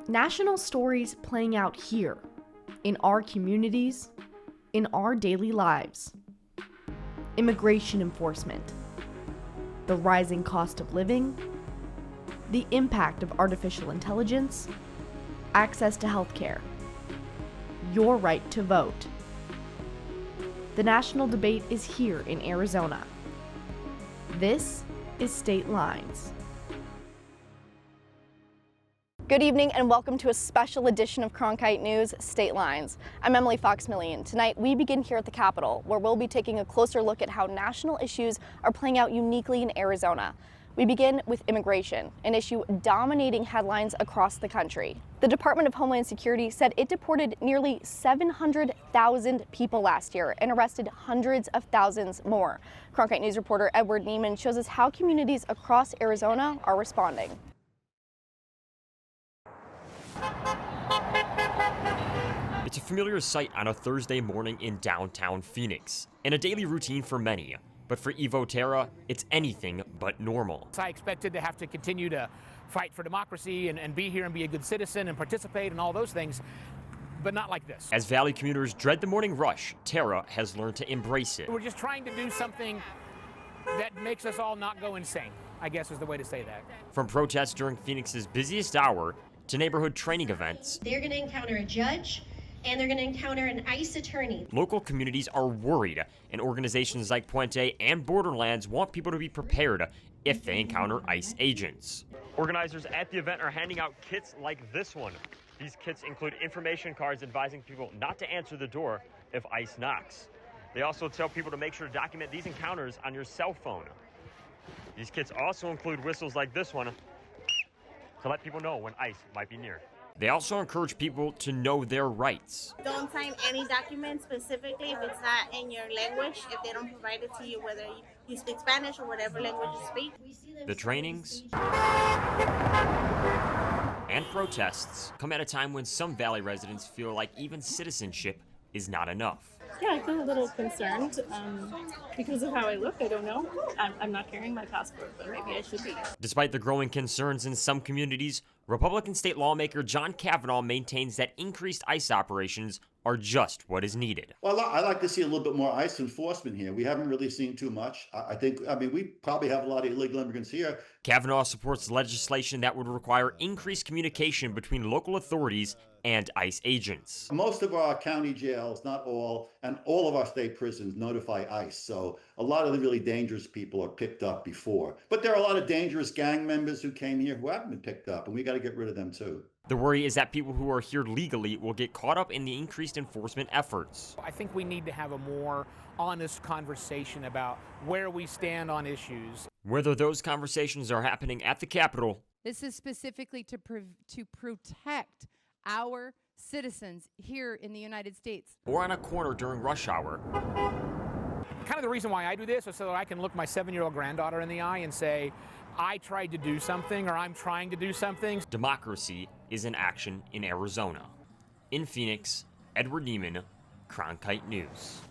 National stories playing out here, in our communities, in our daily lives. Immigration enforcement, the rising cost of living, the impact of artificial intelligence, access to healthcare, your right to vote. The national debate is here in Arizona. This is State Lines. Good evening and welcome to a special edition of Cronkite News, State Lines. I'm Emily Fox-Millian. Tonight we begin here at the Capitol, where we'll be taking a closer look at how national issues are playing out uniquely in Arizona. We begin with immigration, an issue dominating headlines across the country. The Department of Homeland Security said it deported nearly 700,000 people last year and arrested hundreds of thousands more. Cronkite News reporter Edward Neiman shows us how communities across Arizona are responding. It's a familiar sight on a Thursday morning in downtown Phoenix, and a daily routine for many. But for Evo Terra, it's anything but normal. I expected to have to continue to fight for democracy and be here and be a good citizen and participate and all those things, but not like this. As Valley commuters dread the morning rush, Terra has learned to embrace it. We're just trying to do something that makes us all not go insane, I guess is the way to say that. From protests during Phoenix's busiest hour to neighborhood training events, they're going to encounter a judge and they're going to encounter an ICE attorney. Local communities are worried, and organizations like Puente and Borderlands want people to be prepared if they encounter ICE agents. Organizers at the event are handing out kits like this one. These kits include information cards advising people not to answer the door if ICE knocks. They also tell people to make sure to document these encounters on your cell phone. These kits also include whistles like this one to let people know when ICE might be near. They also encourage people to know their rights. Don't sign any document specifically if it's not in your language, if they don't provide it to you, whether you speak Spanish or whatever language you speak. The trainings and protests come at a time when some Valley residents feel like even citizenship is not enough. Yeah, I feel a little concerned because of how I look. I don't know. I'm not carrying my passport, but maybe I should be. Despite the growing concerns in some communities, Republican state lawmaker John Kavanaugh maintains that increased ICE operations are just what is needed. Well, I like to see a little bit more ICE enforcement here. We haven't really seen too much. I mean, we probably have a lot of illegal immigrants here. Kavanaugh supports legislation that would require increased communication between local authorities and ICE agents. Most of our county jails, not all, and all of our state prisons notify ICE. So a lot of the really dangerous people are picked up before. But there are a lot of dangerous gang members who came here who haven't been picked up, and we got to get rid of them too. The worry is that people who are here legally will get caught up in the increased enforcement efforts. I think we need to have a more honest conversation about where we stand on issues. Whether those conversations are happening at the Capitol. This is specifically to protect our citizens here in the United States. Or on a corner during rush hour. Kind of the reason why I do this is so that I can look my 7-year-old granddaughter in the eye and say, I tried to do something, or I'm trying to do something. Democracy is in action in Arizona. In Phoenix, Edward Neiman, Cronkite News.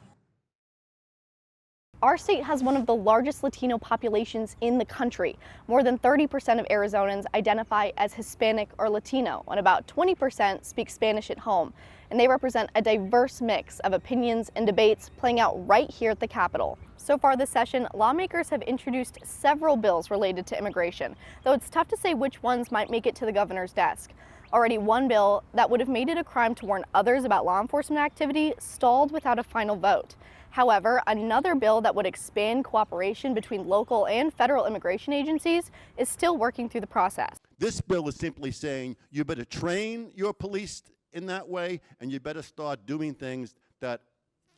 Our state has one of the largest Latino populations in the country. More than 30% of Arizonans identify as Hispanic or Latino, and about 20% speak Spanish at home. And they represent a diverse mix of opinions and debates playing out right here at the Capitol. So far this session, lawmakers have introduced several bills related to immigration, though it's tough to say which ones might make it to the governor's desk. Already one bill that would have made it a crime to warn others about law enforcement activity stalled without a final vote. However, another bill that would expand cooperation between local and federal immigration agencies is still working through the process. This bill is simply saying you better train your police in that way, and you better start doing things that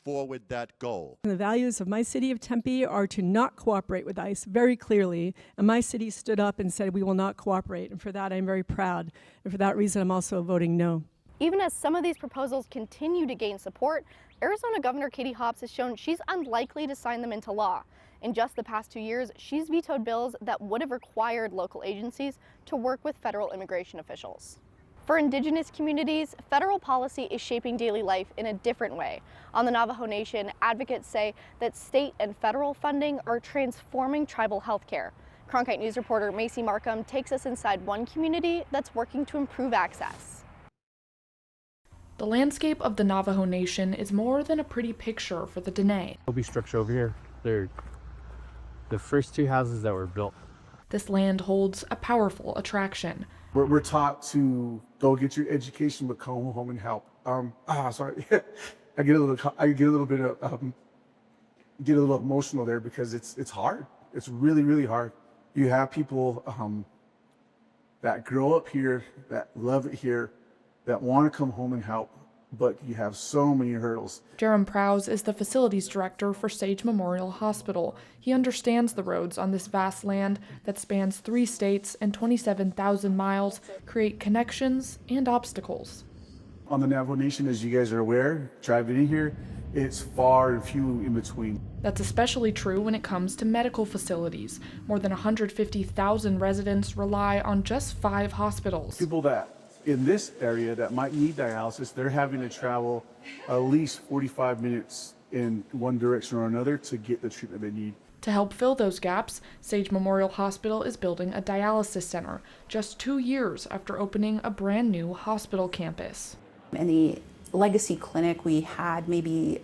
forward that goal. The values of my city of Tempe are to not cooperate with ICE very clearly, and my city stood up and said we will not cooperate, and for that I'm very proud, and for that reason I'm also voting no. Even as some of these proposals continue to gain support, Arizona Governor Katie Hobbs has shown she's unlikely to sign them into law. In just the past 2 years, she's vetoed bills that would have required local agencies to work with federal immigration officials. For Indigenous communities, federal policy is shaping daily life in a different way. On the Navajo Nation, advocates say that state and federal funding are transforming tribal health care. Cronkite News reporter Macy Markham takes us inside one community that's working to improve access. The landscape of the Navajo Nation is more than a pretty picture for the Dene. There'll be structure over here. They're the first two houses that were built. This land holds a powerful attraction. We're taught to go get your education, but come home and help. Sorry, I get a little emotional there because it's hard. It's really, really hard. You have people that grow up here, that love it here, that want to come home and help, but you have so many hurdles. Jerem Prowse is the facilities director for Sage Memorial Hospital. He understands the roads on this vast land that spans 3 states and 27,000 miles create connections and obstacles. On the Navajo Nation, as you guys are aware, driving in here, it's far and few in between. That's especially true when it comes to medical facilities. More than 150,000 residents rely on just 5 hospitals. People that in this area that might need dialysis, they're having to travel at least 45 minutes in one direction or another to get the treatment they need. To help fill those gaps, Sage Memorial Hospital is building a dialysis center just 2 years after opening a brand new hospital campus. In the legacy clinic, we had maybe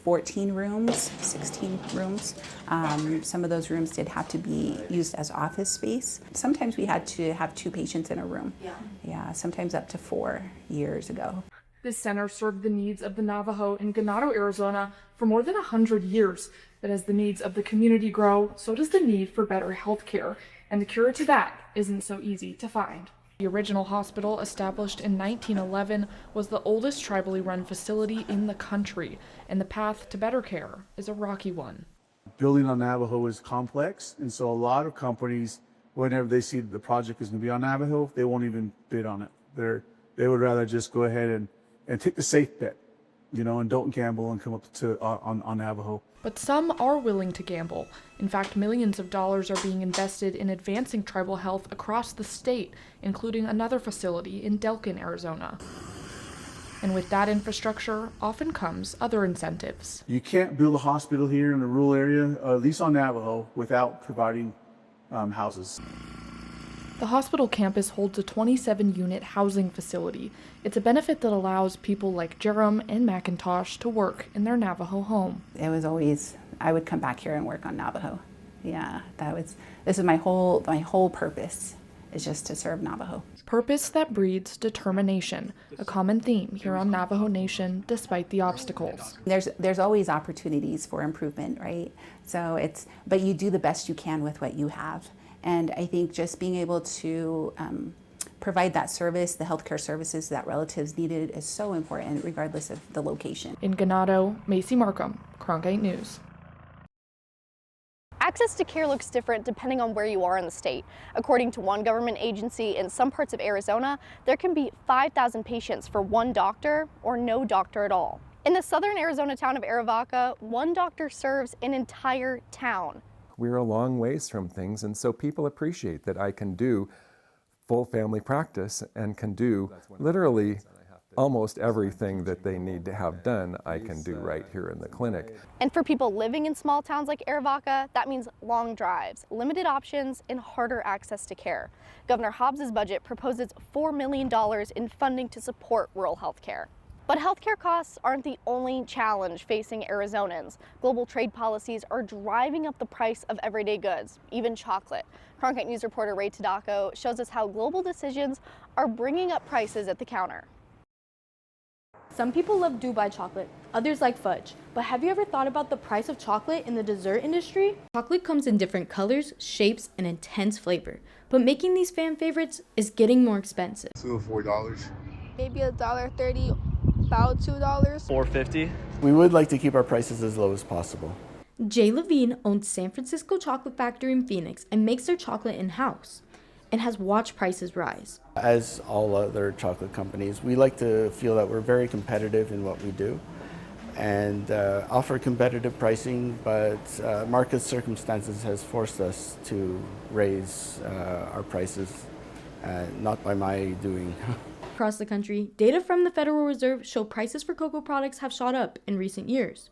14 rooms, 16 rooms. Some of those rooms did have to be used as office space. Sometimes we had to have 2 patients in a room. Yeah, sometimes up to 4 years ago. This center served the needs of the Navajo in Ganado, Arizona for more than 100 years. But as the needs of the community grow, so does the need for better health care. And the cure to that isn't so easy to find. The original hospital, established in 1911, was the oldest tribally run facility in the country, and the path to better care is a rocky one. Building on Navajo is complex, and so a lot of companies, whenever they see that the project is going to be on Navajo, they won't even bid on it. They would rather just go ahead and take the safe bet, and don't gamble and come up to on Navajo. But some are willing to gamble. In fact, millions of dollars are being invested in advancing tribal health across the state, including another facility in Delkin, Arizona. And with that infrastructure often comes other incentives. You can't build a hospital here in a rural area, at least on Navajo, without providing houses. The hospital campus holds a 27-unit housing facility. It's a benefit that allows people like Jerem and McIntosh to work in their Navajo home. It was always, I would come back here and work on Navajo. Yeah, this is my whole purpose, is just to serve Navajo. Purpose that breeds determination, a common theme here on Navajo Nation despite the obstacles. There's always opportunities for improvement, right? But you do the best you can with what you have. And I think just being able to provide that service, the healthcare services that relatives needed, is so important regardless of the location. In Ganado, Macy Markham, Cronkite News. Access to care looks different depending on where you are in the state. According to one government agency, in some parts of Arizona, there can be 5,000 patients for one doctor or no doctor at all. In the southern Arizona town of Arivaca, one doctor serves an entire town. We're a long ways from things, and so people appreciate that I can do full family practice and can do literally almost everything that they need to have done, I can do right here in the clinic. And for people living in small towns like Arivaca, that means long drives, limited options, and harder access to care. Governor Hobbs's budget proposes $4 million in funding to support rural health care. But healthcare costs aren't the only challenge facing Arizonans. Global trade policies are driving up the price of everyday goods, even chocolate. Cronkite News reporter Ray Tadako shows us how global decisions are bringing up prices at the counter. Some people love Dubai chocolate, others like fudge. But have you ever thought about the price of chocolate in the dessert industry? Chocolate comes in different colors, shapes, and intense flavor. But making these fan favorites is getting more expensive. $2 or $4. Maybe $1.30, about $2. $4.50. We would like to keep our prices as low as possible. Jay Levine owns San Francisco Chocolate Factory in Phoenix and makes their chocolate in-house and has watched prices rise. As all other chocolate companies, we like to feel that we're very competitive in what we do and offer competitive pricing, but market circumstances has forced us to raise our prices, not by my doing. Across the country, data from the Federal Reserve show prices for cocoa products have shot up in recent years,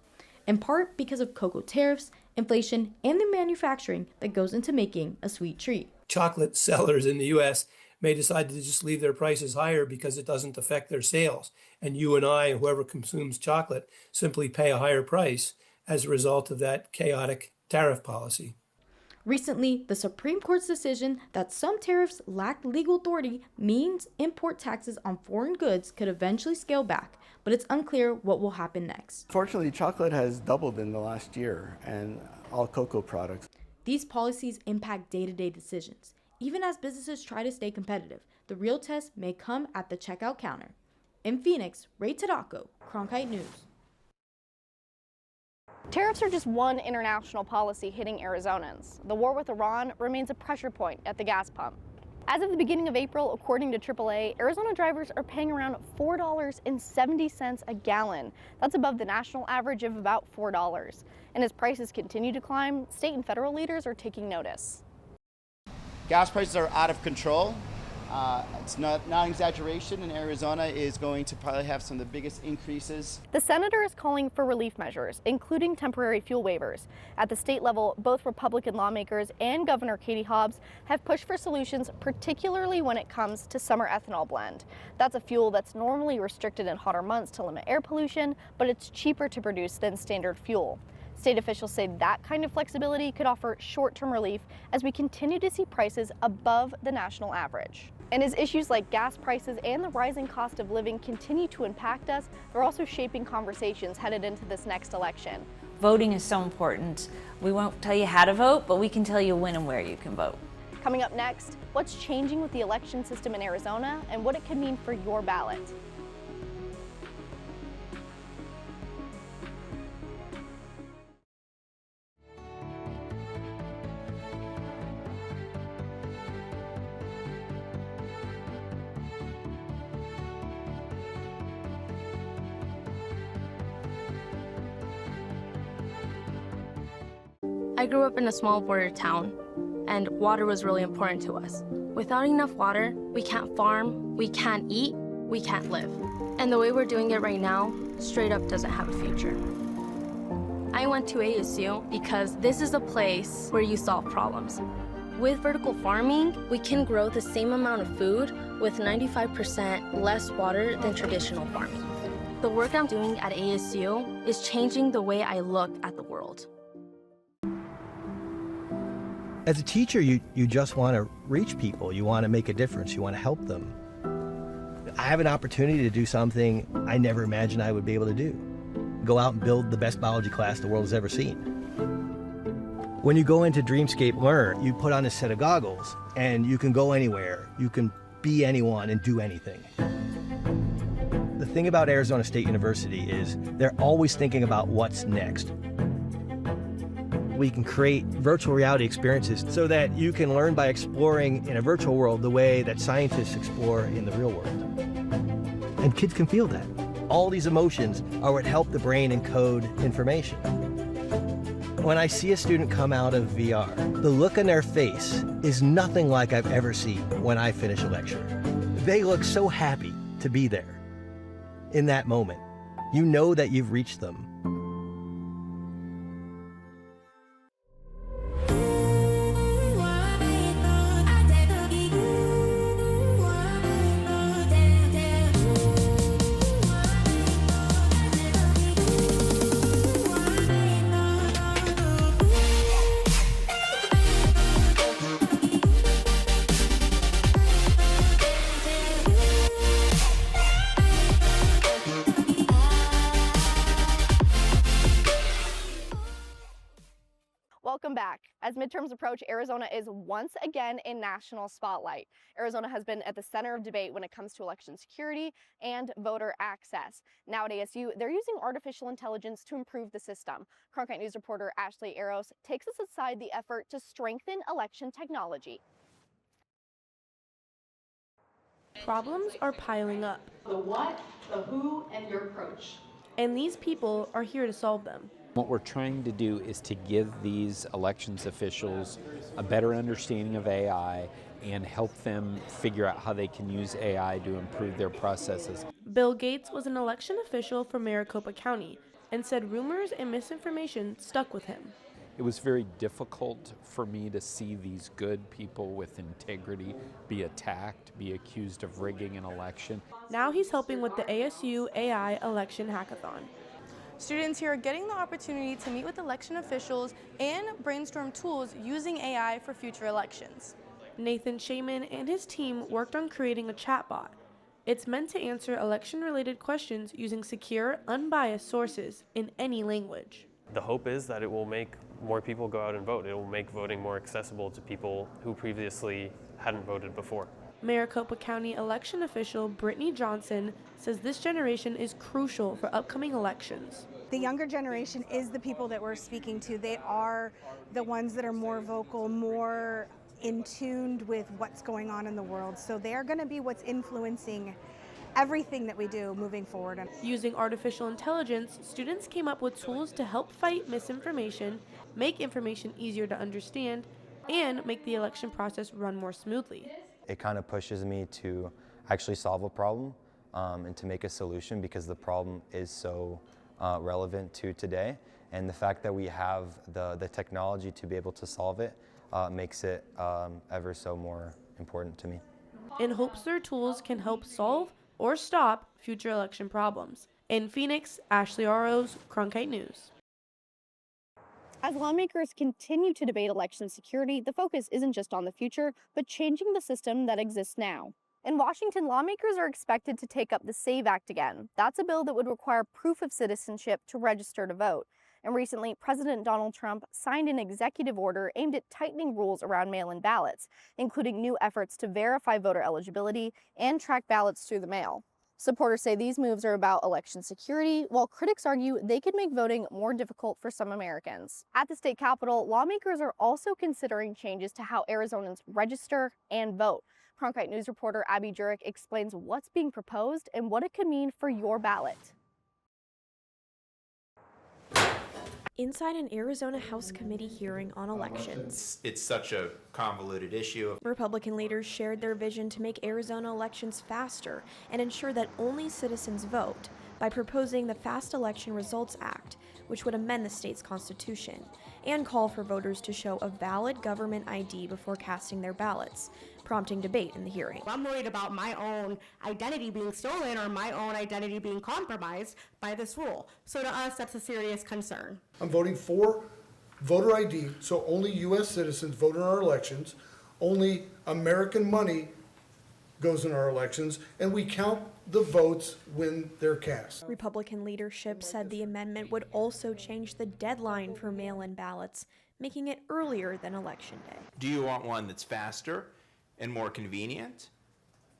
in part because of cocoa tariffs inflation, and the manufacturing that goes into making a sweet treat. Chocolate sellers in the U.S. may decide to just leave their prices higher because it doesn't affect their sales. And you and I, whoever consumes chocolate, simply pay a higher price as a result of that chaotic tariff policy. Recently, the Supreme Court's decision that some tariffs lack legal authority means import taxes on foreign goods could eventually scale back, but it's unclear what will happen next. Fortunately, chocolate has doubled in the last year, and all cocoa products. These policies impact day-to-day decisions. Even as businesses try to stay competitive, the real test may come at the checkout counter. In Phoenix, Ray Tadako, Cronkite News. Tariffs are just one international policy hitting Arizonans. The war with Iran remains a pressure point at the gas pump. As of the beginning of April, according to AAA, Arizona drivers are paying around $4.70 a gallon. That's above the national average of about $4. And as prices continue to climb, state and federal leaders are taking notice. Gas prices are out of control. It's not an exaggeration, and Arizona is going to probably have some of the biggest increases. The senator is calling for relief measures, including temporary fuel waivers. At the state level, both Republican lawmakers and Governor Katie Hobbs have pushed for solutions, particularly when it comes to summer ethanol blend. That's a fuel that's normally restricted in hotter months to limit air pollution, but it's cheaper to produce than standard fuel. State officials say that kind of flexibility could offer short-term relief as we continue to see prices above the national average. And as issues like gas prices and the rising cost of living continue to impact us, they're also shaping conversations headed into this next election. Voting is so important. We won't tell you how to vote, but we can tell you when and where you can vote. Coming up next, what's changing with the election system in Arizona and what it could mean for your ballot. I grew up in a small border town, and water was really important to us. Without enough water, we can't farm, we can't eat, we can't live. And the way we're doing it right now, straight up doesn't have a future. I went to ASU because this is a place where you solve problems. With vertical farming, we can grow the same amount of food with 95% less water than traditional farming. The work I'm doing at ASU is changing the way I look at the world. As a teacher, you just want to reach people. You want to make a difference. You want to help them. I have an opportunity to do something I never imagined I would be able to do. Go out and build the best biology class the world has ever seen. When you go into Dreamscape Learn, you put on a set of goggles and you can go anywhere. You can be anyone and do anything. The thing about Arizona State University is they're always thinking about what's next. We can create virtual reality experiences so that you can learn by exploring in a virtual world the way that scientists explore in the real world. And kids can feel that. All these emotions are what help the brain encode information. When I see a student come out of VR, the look on their face is nothing like I've ever seen when I finish a lecture. They look so happy to be there. In that moment, you know that you've reached them. Welcome back. As midterms approach, Arizona is once again in national spotlight. Arizona has been at the center of debate when it comes to election security and voter access. Now at ASU, they're using artificial intelligence to improve the system. Cronkite News reporter Ashley Eros takes us inside the effort to strengthen election technology. Problems are piling up. The what, the who, and your approach. And these people are here to solve them. What we're trying to do is to give these elections officials a better understanding of AI and help them figure out how they can use AI to improve their processes. Bill Gates was an election official from Maricopa County and said rumors and misinformation stuck with him. it was very difficult for me to see these good people with integrity be attacked, be accused of rigging an election. Now he's helping with the ASU AI Election Hackathon. Students here are getting the opportunity to meet with election officials and brainstorm tools using AI for future elections. Nathan Shaman and his team worked on creating a chatbot. It's meant to answer election-related questions using secure, unbiased sources in any language. The hope is that it will make more people go out and vote. It will make voting more accessible to people who previously hadn't voted before. Maricopa County election official Brittany Johnson says this generation is crucial for upcoming elections. The younger generation is the people that we're speaking to. They are the ones that are more vocal, more in tune with what's going on in the world. So they are going to be what's influencing everything that we do moving forward. Using artificial intelligence, students came up with tools to help fight misinformation, make information easier to understand, and make the election process run more smoothly. It kind of pushes me to actually solve a problem and to make a solution, because the problem is so relevant to today. And the fact that we have the technology to be able to solve it makes it ever so more important to me. In hopes their tools can help solve or stop future election problems. In Phoenix, Ashley Aros, Cronkite News. As lawmakers continue to debate election security, the focus isn't just on the future, but changing the system that exists now. In Washington, lawmakers are expected to take up the SAVE Act again. That's a bill that would require proof of citizenship to register to vote. And recently, President Donald Trump signed an executive order aimed at tightening rules around mail-in ballots, including new efforts to verify voter eligibility and track ballots through the mail. Supporters say these moves are about election security, while critics argue they could make voting more difficult for some Americans. At the state capitol, lawmakers are also considering changes to how Arizonans register and vote. Cronkite News reporter Abby Jurek explains what's being proposed and what it could mean for your ballot. Inside an Arizona House Committee hearing on elections. It's such a convoluted issue. Republican leaders shared their vision to make Arizona elections faster and ensure that only citizens vote by proposing the Fast Election Results Act, which would amend the state's constitution, and call for voters to show a valid government ID before casting their ballots, prompting debate in the hearing. I'm worried about my own identity being stolen or my own identity being compromised by this rule. So to us, that's a serious concern. I'm voting for voter ID, so only U.S. citizens vote in our elections, only American money goes in our elections, and we count the votes when they're cast. Republican leadership said the amendment would also change the deadline for mail-in ballots, making it earlier than Election Day. Do you want one that's faster and more convenient?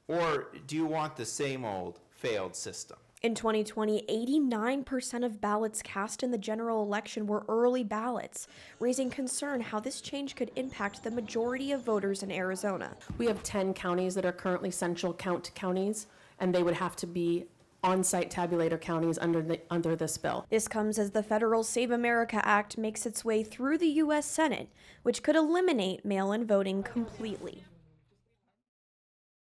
Or do you want the same old failed system? In 2020, 89% of ballots cast in the general election were early ballots, raising concern how this change could impact the majority of voters in Arizona. We have 10 counties that are currently central count counties, and they would have to be on-site tabulator counties under this bill. This comes as the federal Save America Act makes its way through the U.S. Senate, which could eliminate mail-in voting completely.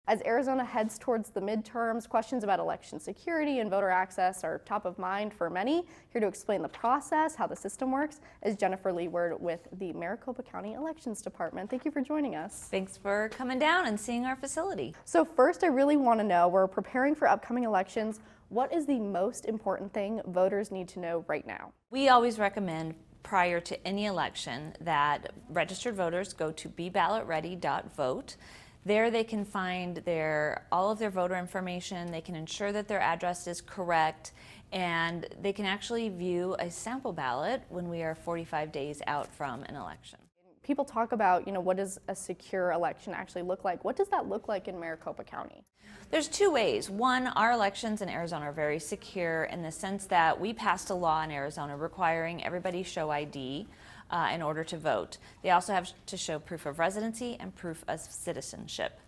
As Arizona heads towards the midterms, questions about election security and voter access are top of mind for many. Here to explain the process, how the system works, is Jennifer Leeward with the Maricopa County Elections Department. Thank you for joining us. Thanks for coming down and seeing our facility. So first, I really want to know, we're preparing for upcoming elections. What is the most important thing voters need to know right now? We always recommend prior to any election that registered voters go to beballotready.vote. There they can find all of their voter information, they can ensure that their address is correct, and they can actually view a sample ballot when we are 45 days out from an election. People talk about, what does a secure election actually look like? What does that look like in Maricopa County? There's two ways. One, our elections in Arizona are very secure in the sense that we passed a law in Arizona requiring everybody show ID in order to vote. They also have to show proof of residency and proof of citizenship.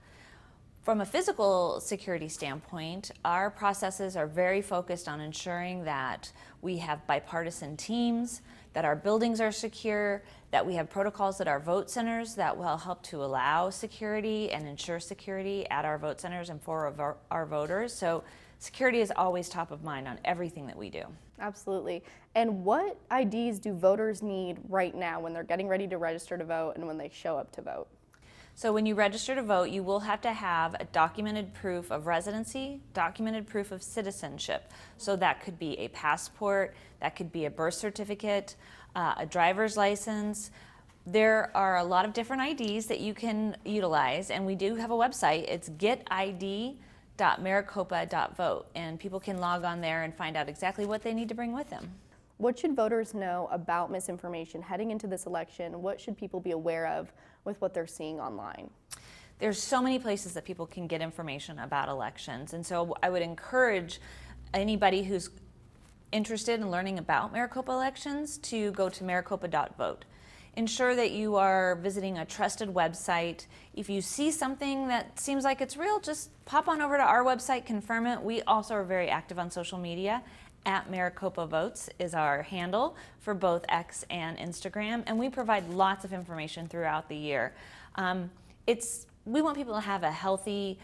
From a physical security standpoint, our processes are very focused on ensuring that we have bipartisan teams, that our buildings are secure, that we have protocols at our vote centers that will help to allow security and ensure security at our vote centers and for our voters. So security is always top of mind on everything that we do. Absolutely. And what IDs do voters need right now when they're getting ready to register to vote and when they show up to vote? So when you register to vote, you will have to have a documented proof of residency, documented proof of citizenship. So that could be a passport, that could be a birth certificate, a driver's license. There are a lot of different IDs that you can utilize, and we do have a website. It's getid.maricopa.vote, and people can log on there and find out exactly what they need to bring with them. What should voters know about misinformation heading into this election? What should people be aware of with what they're seeing online? There's so many places that people can get information about elections, and so I would encourage anybody who's interested in learning about Maricopa elections to go to maricopa.vote. Ensure that you are visiting a trusted website. If you see something that seems like it's real, just pop on over to our website, confirm it. We also are very active on social media. @Maricopa Votes is our handle for both X and Instagram, and we provide lots of information throughout the year. We want people to have a healthy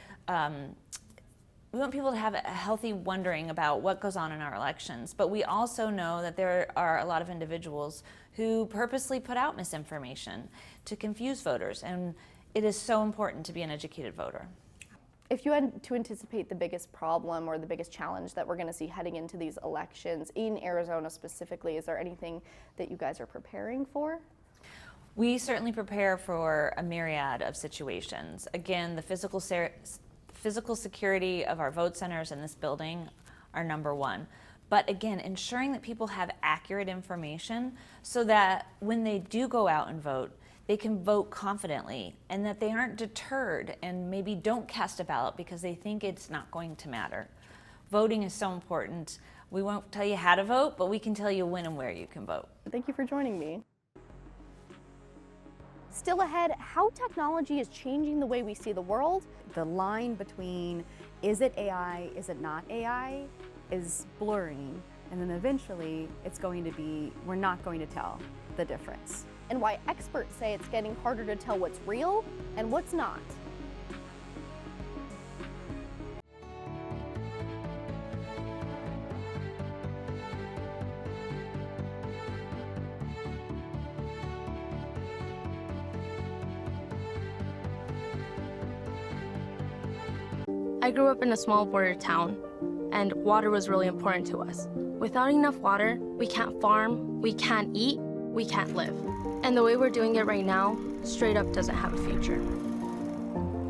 wondering about what goes on in our elections, but we also know that there are a lot of individuals who purposely put out misinformation to confuse voters, and it is so important to be an educated voter. If you had to anticipate the biggest problem or the biggest challenge that we're going to see heading into these elections in Arizona specifically, is there anything that you guys are preparing for? We certainly prepare for a myriad of situations. Again, the physical security of our vote centers in this building are number one. But again, ensuring that people have accurate information so that when they do go out and vote, they can vote confidently and that they aren't deterred and maybe don't cast a ballot because they think it's not going to matter. Voting is so important. We won't tell you how to vote, but we can tell you when and where you can vote. Thank you for joining me. Still ahead, how technology is changing the way we see the world. The line between is it AI, is it not AI, is blurring, and then eventually it's going to be, we're not going to tell the difference. And why experts say it's getting harder to tell what's real and what's not. I grew up in a small border town, and water was really important to us. Without enough water, we can't farm, we can't eat, we can't live. And the way we're doing it right now, straight up doesn't have a future.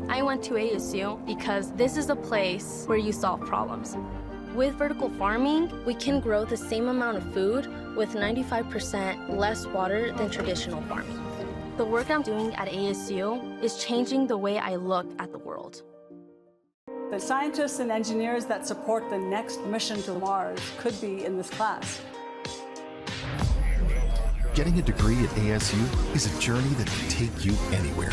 I went to ASU because this is a place where you solve problems. With vertical farming, we can grow the same amount of food with 95% less water than traditional farming. The work I'm doing at ASU is changing the way I look at the world. The scientists and engineers that support the next mission to Mars could be in this class. Getting a degree at ASU is a journey that can take you anywhere.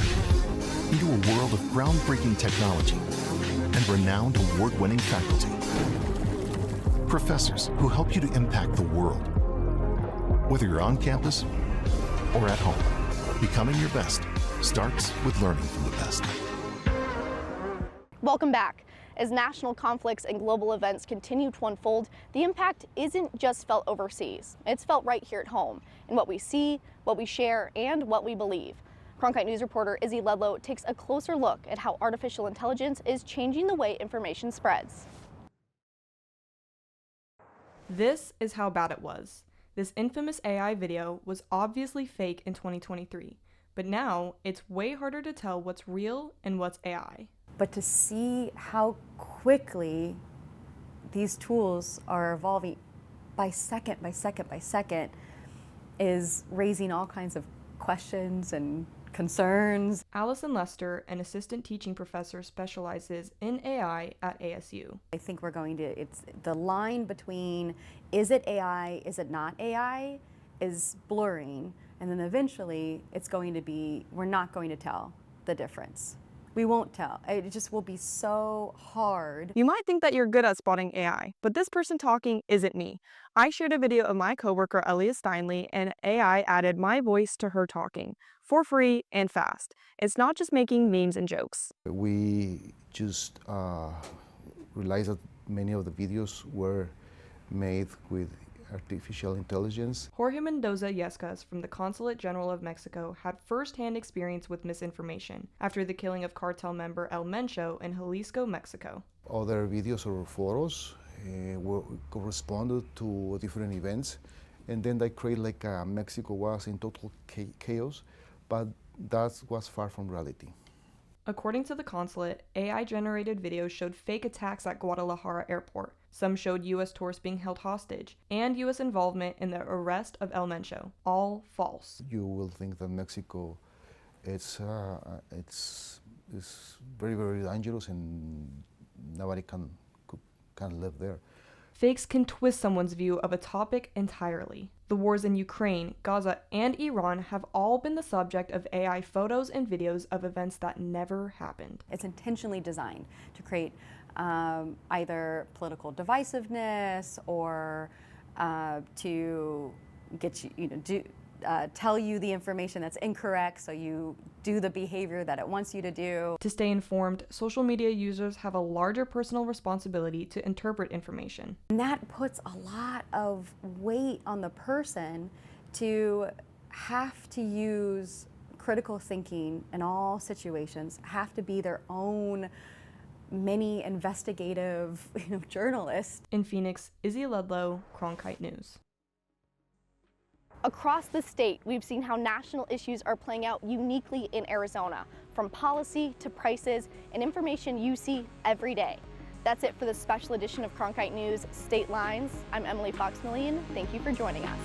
Into a world of groundbreaking technology and renowned award-winning faculty. Professors who help you to impact the world. Whether you're on campus or at home, becoming your best starts with learning from the best. Welcome back. As national conflicts and global events continue to unfold, the impact isn't just felt overseas. It's felt right here at home in what we see, what we share, and what we believe. Cronkite News reporter Izzy Ledlow takes a closer look at how artificial intelligence is changing the way information spreads. This is how bad it was. This infamous AI video was obviously fake in 2023, but now it's way harder to tell what's real and what's AI. But to see how quickly these tools are evolving by second, by second, by second, is raising all kinds of questions and concerns. Allison Lester, an assistant teaching professor, specializes in AI at ASU. I think it's the line between is it AI, is it not AI, is blurring, and then eventually it's going to be, we're not going to tell the difference. We won't tell. It just will be so hard. You might think that you're good at spotting AI, but this person talking isn't me. I shared a video of my coworker Elia Steinley, and AI added my voice to her talking for free and fast. It's not just making memes and jokes. We just realized that many of the videos were made with artificial intelligence. Jorge Mendoza Yescas from the Consulate General of Mexico had first-hand experience with misinformation after the killing of cartel member El Mencho in Jalisco, Mexico. Other videos or photos were corresponded to different events, and then they create like Mexico was in total chaos, but that was far from reality. According to the consulate, AI-generated videos showed fake attacks at Guadalajara airport. Some showed U.S. tourists being held hostage, and U.S. involvement in the arrest of El Mencho. All false. You will think that Mexico it's very, very dangerous and nobody can live there. Fakes can twist someone's view of a topic entirely. The wars in Ukraine, Gaza, and Iran have all been the subject of AI photos and videos of events that never happened. It's intentionally designed to create either political divisiveness or to get you, tell you the information that's incorrect, so you do the behavior that it wants you to do. To stay informed, social media users have a larger personal responsibility to interpret information. And that puts a lot of weight on the person to have to use critical thinking in all situations, have to be their own mini investigative journalist. In Phoenix, Izzy Ludlow, Cronkite News. Across the state, we've seen how national issues are playing out uniquely in Arizona, from policy to prices and information you see every day. That's it for this special edition of Cronkite News State Lines. I'm Emily Fox-Milleen. Thank you for joining us.